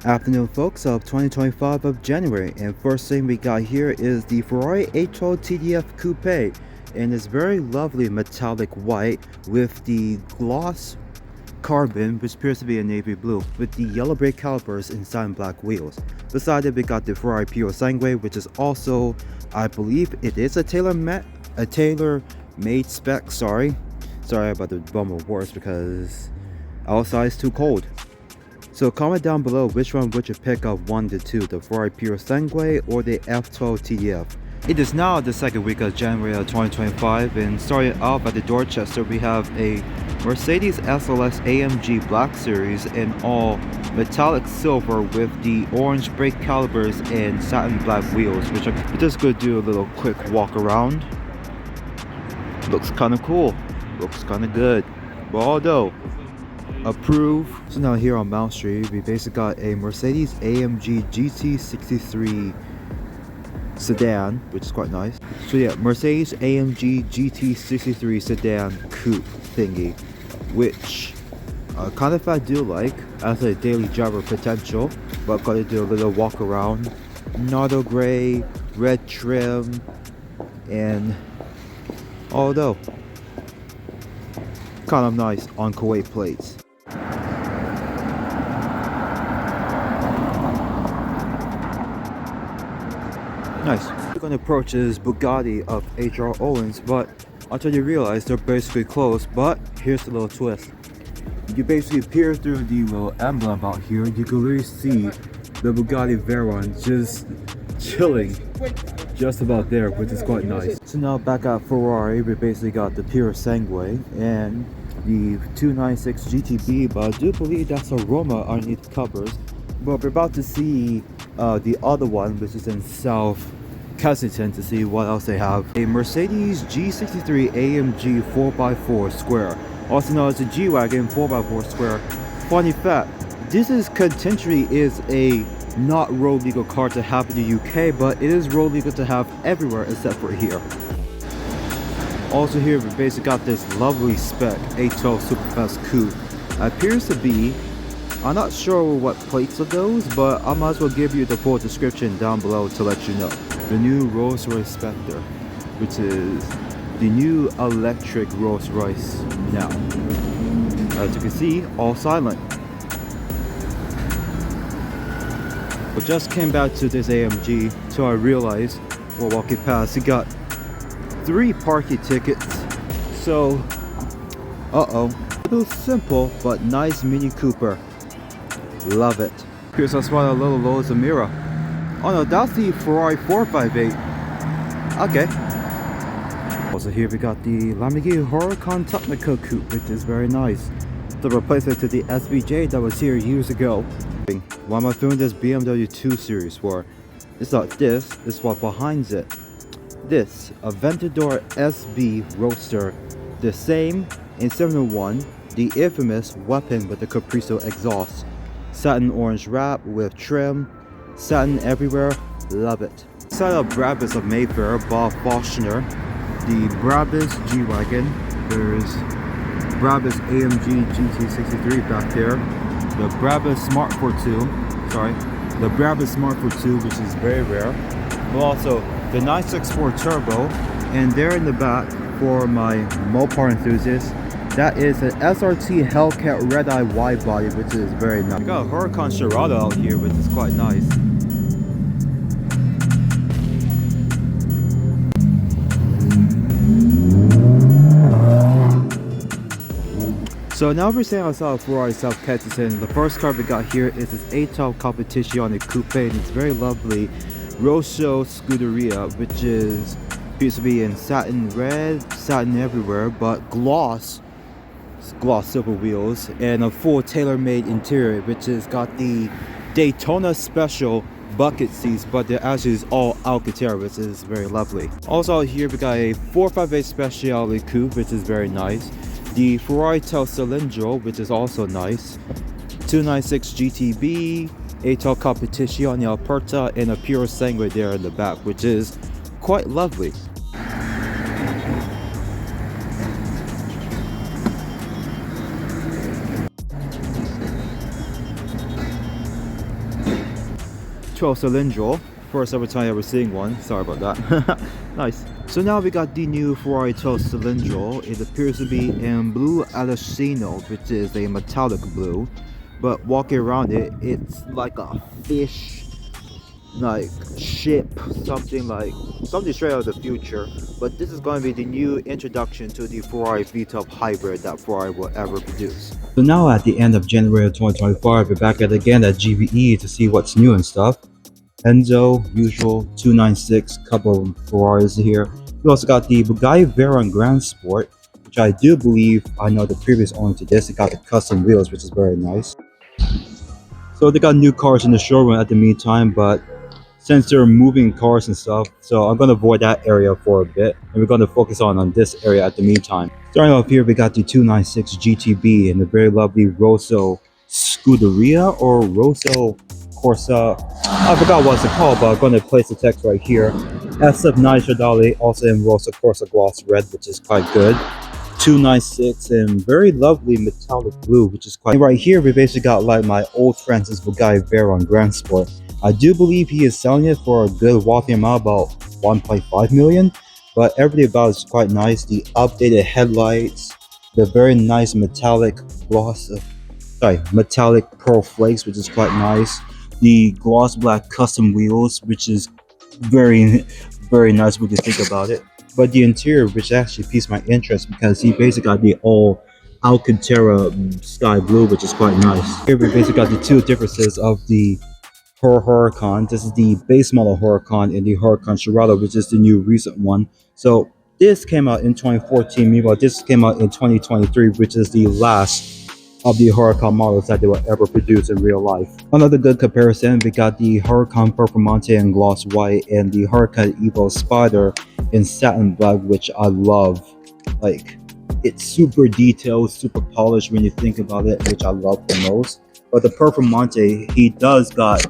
Afternoon folks of 2025 of January, and first thing we got here is the Ferrari 812 TDF Coupe in this very lovely metallic white with the gloss carbon, which appears to be a navy blue, with the yellow brake calipers and cyan black wheels. Beside it we got the Ferrari Puro Sangue, which is also, I believe it is a tailor-made spec. Sorry about the bumble words because outside is too cold. So comment down below which one would you pick of 1 to 2, the Ferrari Puro Sangue or the F12 TDF. It is now the second week of January of 2025, and starting off at the Dorchester we have a Mercedes SLS AMG Black Series in all metallic silver with the orange brake calipers and satin black wheels, which I'm just going to do a little quick walk around. Looks kind of cool, looks kind of good, but although approve. So now here on Mount Street we basically got a Mercedes AMG GT63 sedan, which is quite nice. So yeah, Mercedes AMG GT63 sedan coupe thingy, which kind of I do like as a daily driver potential, but I'm gonna do a little walk around. Nardo gray, red trim, and although kind of nice on Kuwait plates. Nice. We're going to approach this Bugatti of H.R. Owens, but until you realize they're basically close. But here's the little twist. You basically peer through the little emblem out here, you can really see the Bugatti Veyron just chilling just about there, which is quite nice. So now back at Ferrari, we basically got the Puro Sangue and the 296 GTB, but I do believe that's a Roma underneath the covers. But we're about to see the other one, which is in South Kensington, to see what else they have. A Mercedes G63 AMG 4x4 Square, also known as a G-Wagon 4x4 Square. Funny fact, this is contentionally is a not road legal car to have in the UK, but it is road legal to have everywhere except for here. Also here we basically got this lovely spec 812 Superfast Coupe. Appears to be, I'm not sure what plates are those, but I might as well give you the full description down below to let you know. The new Rolls-Royce Spectre, which is the new electric Rolls-Royce now. As you can see, all silent. But just came back to this AMG, so I realized while walking past, it got 3 parking tickets. So, a little simple but nice Mini Cooper. Love it. Here's I spotted a little Lowe's Amira. Oh no, that's the Ferrari 458. Okay. Also here we got the Lamborghini Huracan Technical Coupe, which is very nice. The replacement to the SVJ that was here years ago. Why am I filming this BMW 2 Series for? It's not this, it's what behind it. This Aventador SB Roadster, the same in 701, the infamous weapon with the Caprizo exhaust. Satin orange wrap with trim, satin everywhere, love it. Side of Brabus of Mayfair, Bob Foster, the Brabus G-Wagon, there's Brabus AMG GT63 back there, the Brabus Smart 42, the Brabus Smart 42, which is very rare, but also the 964 Turbo, and there in the back for my Mopar enthusiasts, that is an SRT Hellcat Red Eye wide body, which is very nice. We got a Huracan Sherrado out here, which is quite nice. So now we're staying outside of Ferrari South Kensington. The first car we got here is this 812 Competizione Coupe, and it's very lovely Rosso Scuderia, which is appears to be in satin red, satin everywhere, but gloss silver wheels and a full tailor-made interior, which has got the Daytona Special bucket seats, but they're actually all Alcantara, which is very lovely. Also here we got a 458 Speciale Coupe, which is very nice. The Ferrari Tel Cilindro, which is also nice. 296 GTB, 812 Competizione Aperta, and a Puro Sangue there in the back, which is quite lovely. 12 cylinder. First ever time ever seeing one. Sorry about that. Nice. So now we got the new Ferrari 12 cylinder. It appears to be in blue Alessino, which is a metallic blue. But walking around it, it's like a fish like ship, something straight out of the future. But this is going to be the new introduction to the Ferrari V-Top hybrid that Ferrari will ever produce. So now at the end of January of 2025, we're back at again at GBE to see what's new and stuff. Enzo, usual 296, couple of Ferraris here. We also got the Bugatti Veyron Grand Sport, which I do believe I know the previous owner to this. It got the custom wheels, which is very nice. So they got new cars in the showroom at the meantime, but since they're moving cars and stuff, so I'm going to avoid that area for a bit, and we're going to focus on this area at the meantime. Starting off here, we got the 296 GTB and the very lovely Rosso Scuderia or Rosso Corsa. I forgot what it's called, but I'm going to place the text right here. SF9 Stradale, also in Rosso Corsa Gloss Red, which is quite good. 296 and very lovely metallic blue, which is quite. And right here, we basically got like my old Francis Bugatti Veyron Grand Sport. I do believe he is selling it for a good whopping amount, about 1.5 million. But everything about it is quite nice. The updated headlights, the very nice metallic metallic pearl flakes, which is quite nice. The gloss black custom wheels, which is very, very nice when you think about it. But the interior, which actually piqued my interest because he basically got the all Alcantara sky blue, which is quite nice. Here we basically got the two differences of the Huracan. This is the base model Huracan and the Huracan Shirado, which is the new recent one. So this came out in 2014, meanwhile this came out in 2023, which is the last of the Huracan models that they will ever produce in real life. Another good comparison, we got the Huracan Performante in gloss white and the Huracan Evo Spider in satin black, which I love. Like, it's super detailed, super polished when you think about it, which I love the most. But the Performante, he does got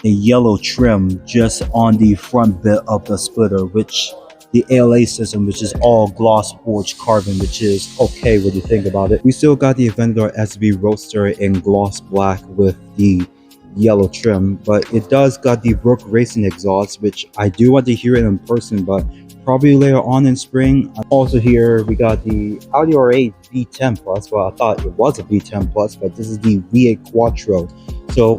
a yellow trim just on the front bit of the splitter, which the ALA system, which is all gloss forged carbon, which is okay when you think about it. We still got the Aventador SB Roadster in gloss black with the yellow trim, but it does got the Brook Racing exhaust, which I do want to hear it in person, but probably later on in spring. Also here we got the Audi R8 V10 Plus. Well, I thought it was a V10 Plus, but this is the V8 Quattro. So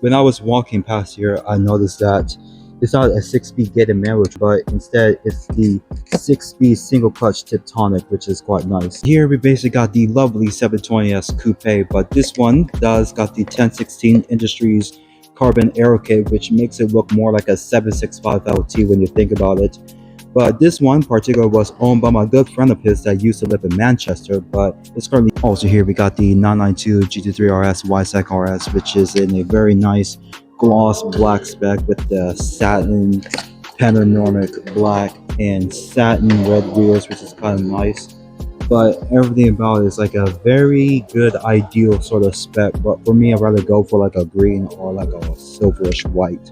when I was walking past here, I noticed that it's not a 6-speed gated manual, but instead it's the 6-speed single clutch Tiptonic, which is quite nice. Here we basically got the lovely 720S Coupe, but this one does got the 1016 Industries carbon aero kit, which makes it look more like a 765 LT when you think about it. But this one in particular was owned by my good friend of his that used to live in Manchester, but it's currently. Also here we got the 992 GT3 RS YSEC RS, which is in a very nice gloss black spec with the satin panoramic black and satin red wheels, which is kind of nice. But everything about it is like a very good ideal sort of spec, but for me I'd rather go for like a green or like a silverish white.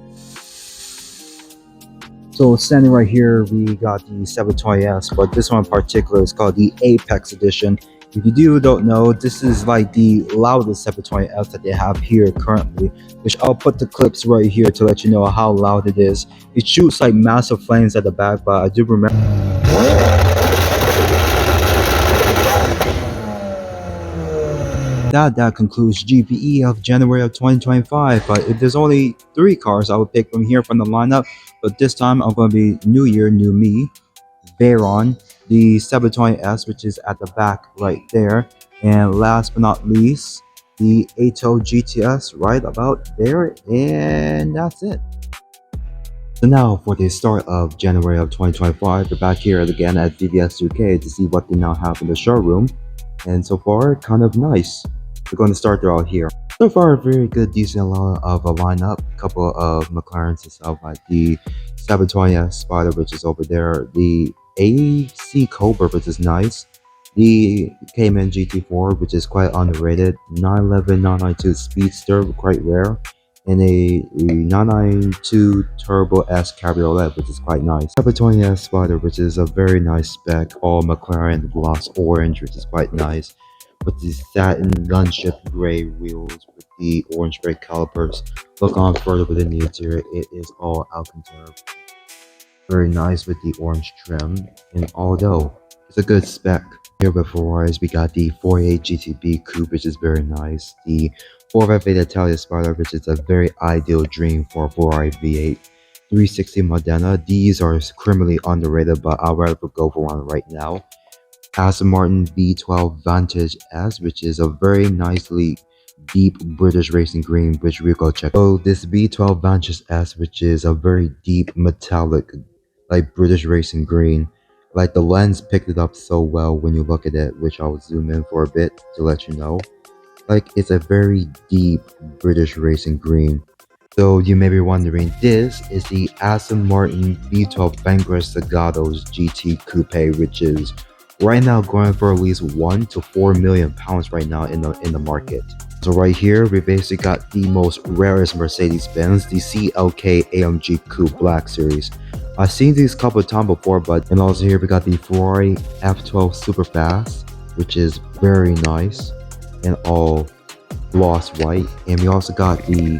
So standing right here, we got the 720S, but this one in particular is called the Apex Edition. If you don't know, this is like the loudest 720S that they have here currently, which I'll put the clips right here to let you know how loud it is. It shoots like massive flames at the back, but I do remember. That concludes GPE of January of 2025. But if there's only 3 cars I would pick from here from the lineup, but this time I'm going to be New Year, New Me, Veyron, the 720S, which is at the back right there, and last but not least, the Ato GTS right about there, and that's it. So now for the start of January of 2025, we're back here again at DBS UK to see what they now have in the showroom, and so far kind of nice. We're going to start out here. So far, a very good, decent of a lineup. A couple of McLarens and stuff, like the 720S Spider, which is over there. The AC Cobra, which is nice. The Cayman GT4, which is quite underrated. 911, 992 Speedster, quite rare. And a 992 Turbo S Cabriolet, which is quite nice. 720S Spider, which is a very nice spec. All McLaren gloss orange, which is quite nice. with the satin gunship gray wheels with the orange brake calipers. Look on further within the interior, it is all Alcantara. Very nice with the orange trim, and although it's a good spec. Here before us, we got the 48 GTB Coupe, which is very nice. The 458 Italia Spider, which is a very ideal dream for a Ferrari V8. 360 Modena, these are criminally underrated, but I'd rather go for one right now. Aston Martin V12 Vantage S, which is a very nicely deep British racing green, which we'll go check. So this V12 Vantage S, which is a very deep metallic, like British racing green. Like the lens picked it up so well when you look at it, which I'll zoom in for a bit to let you know. Like it's a very deep British racing green. So you may be wondering, this is the Aston Martin V12 Vanquish Zagatos GT Coupe, which is right now going for at least 1 to 4 million pounds right now in the market. So right here, we basically got the most rarest Mercedes-Benz, the CLK AMG Coupe Black Series. I've seen these a couple of times before, and also here we got the Ferrari F12 Superfast, which is very nice and all gloss white. And we also got the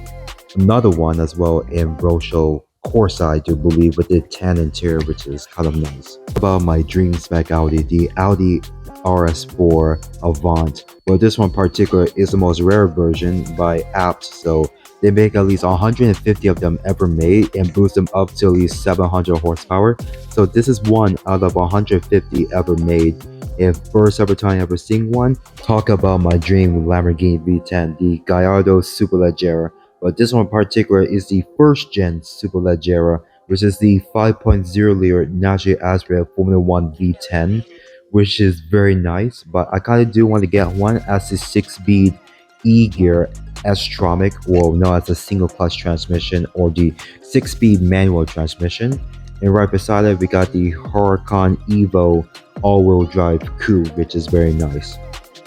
another one as well in Rochelle Corsa, I do believe, with the tan interior, which is kind of nice. About my dream spec Audi, the Audi RS4 Avant. Well, this one in particular is the most rare version by Apt, so they make at least 150 of them ever made and boost them up to at least 700 horsepower. So this is one out of 150 ever made. If first ever time ever seen one, talk about my dream Lamborghini V10, the Gallardo Superleggera. But this one in particular is the first gen Superleggera, which is the 5.0 liter naturally aspirated Formula 1 V10, which is very nice. But I kind of do want to get one as a 6-speed E-gear S-Tronic, or known as a single clutch transmission, or the 6-speed manual transmission. And right beside it, we got the Huracan Evo all-wheel drive coupe, which is very nice.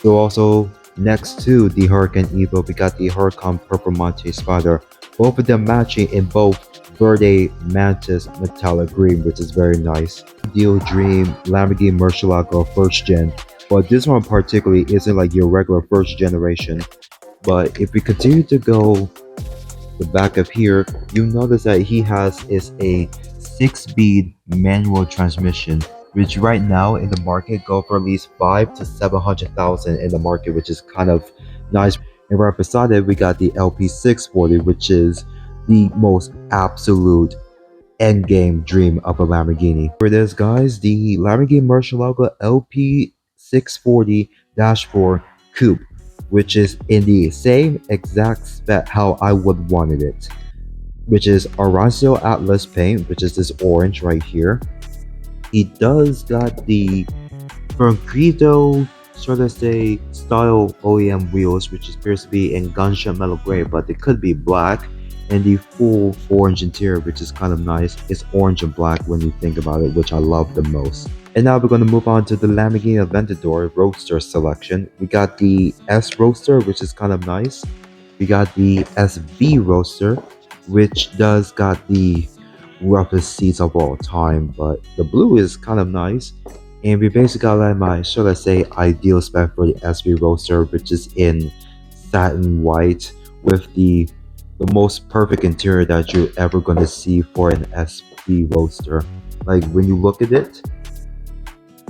So also next to the Huracan Evo, we got the Huracan Performante Spider, both of them matching in both Verde Mantis metallic green, which is very nice. Ideal dream Lamborghini Murcielago first gen, but this one particularly isn't like your regular first generation. But if we continue to go the back of here, you notice that he has is a 6-speed manual transmission, which right now in the market go for at least 5 to 700,000 in the market, which is kind of nice. And right beside it, we got the LP640, which is the most absolute end game dream of a Lamborghini. For this, guys, the Lamborghini Murcielago LP640-4 Coupe, which is in the same exact spec how I would wanted it, which is Orancio Atlas paint, which is this orange right here. He does got the Ferrito, sort of say, style OEM wheels, which appears to be in gunship metal gray, but it could be black. And the full orange interior, which is kind of nice. It's orange and black when you think about it, which I love the most. And now we're going to move on to the Lamborghini Aventador Roadster selection. We got the S Roadster, which is kind of nice. We got the SV Roadster, which does got the roughest seats of all time, but the blue is kind of nice. And we basically got like my, should I say, ideal spec for the SV Roadster, which is in satin white with the most perfect interior that you're ever going to see for an SV Roadster. Like when you look at it,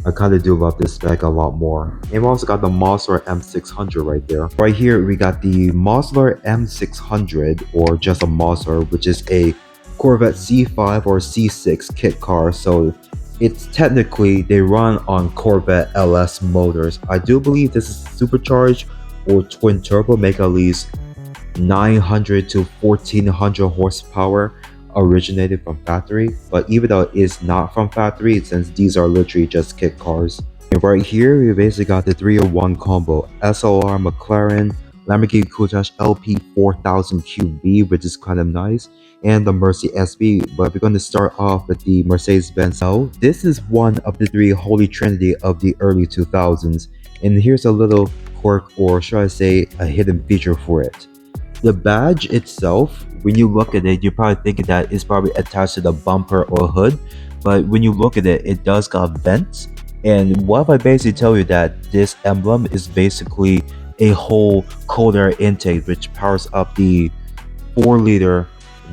I kind of do love this spec a lot more. And we also got the Mazda M600 right there. Right here, we got the Mazda M600, or just a Mazda, which is a Corvette C5 or C6 kit car. So it's technically, they run on Corvette LS motors. I do believe this is supercharged or twin turbo, make at least 900 to 1400 horsepower, originated from factory. But even though it is not from factory, since these are literally just kit cars. And right here, we basically got the 3-in-1 combo: SLR McLaren, Lamborghini Countach LP 4000 QB, which is kind of nice, and the Mercy SB. But we're going to start off with the Mercedes-Benz. So this is one of the 3 holy trinity of the early 2000s, and here's a little quirk, or should I say a hidden feature for it. The badge itself, when you look at it, you're probably thinking that it's probably attached to the bumper or hood, but when you look at it, it does got vents, And what if I basically tell you that this emblem is basically a whole cold air intake which powers up the 4-liter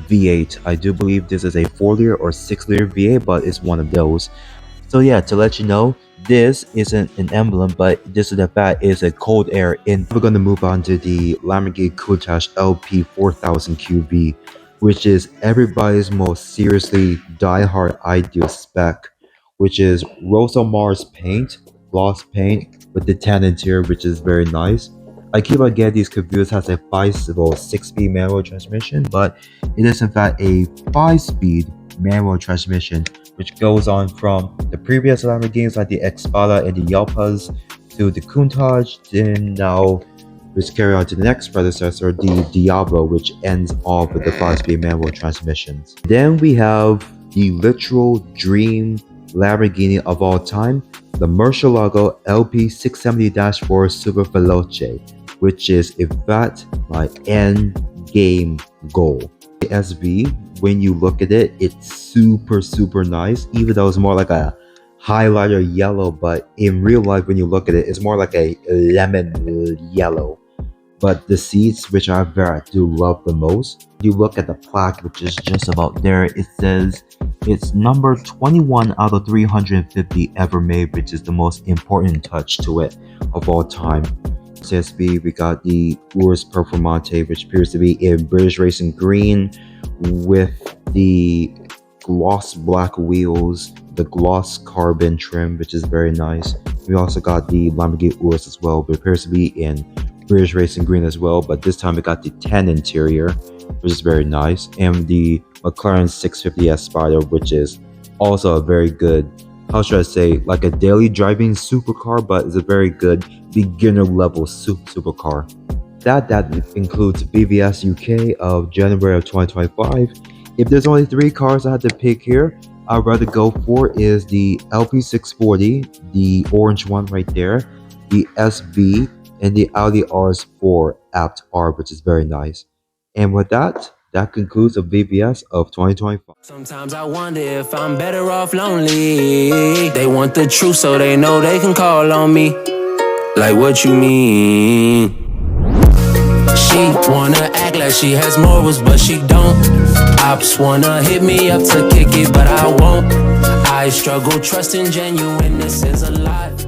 V8. I do believe this is a 4-liter or 6-liter V8, but it's one of those. So yeah, to let you know, this isn't an emblem, but this is the fact is a cold air in. We're gonna move on to the Lamborghini Countach LP 4000 QB, which is everybody's most seriously diehard ideal spec, which is Rosa Mars paint, gloss paint with the tan interior, which is very nice. I keep on getting these confused. Has a 6-speed manual transmission, but it is in fact a 5-speed manual transmission, which goes on from the previous Lamborghinis like the Xpada and the Yelpas to the Countach, then now which carry on to the next predecessor, the Diablo, which ends off with the 5-speed manual transmissions. Then we have the literal dream Lamborghini of all time, the Murcielago LP670-4 Super Veloce, which is in fact my end game goal. The SV, when you look at it, it's super nice, even though it's more like a highlighter yellow, but in real life when you look at it, it's more like a lemon yellow. But the seats, which I do love the most, you look at the plaque, which is just about there, it says it's number 21 out of 350 ever made, which is the most important touch to it of all time. CSB, we got the Urus Performante, which appears to be in British Racing Green with the gloss black wheels, the gloss carbon trim, which is very nice. We also got the Lamborghini Urus as well, but appears to be in British Racing Green as well, but this time we got the tan interior, which is very nice, and the McLaren 650S Spider, which is also a very good, how should I say, like a daily driving supercar, but it's a very good beginner level supercar. That includes DBS UK of January of 2025. If there's only 3 cars I had to pick here, I'd rather go for is the LP640, the orange one right there, the SV, and the Audi RS4 Apt R, which is very nice. And with that concludes the VBS of 2025. Sometimes I wonder if I'm better off lonely. They want the truth so they know they can call on me. Like what you mean? She wanna act like she has morals, but she don't. Ops wanna hit me up to kick it, but I won't. I struggle trusting genuineness is a lot.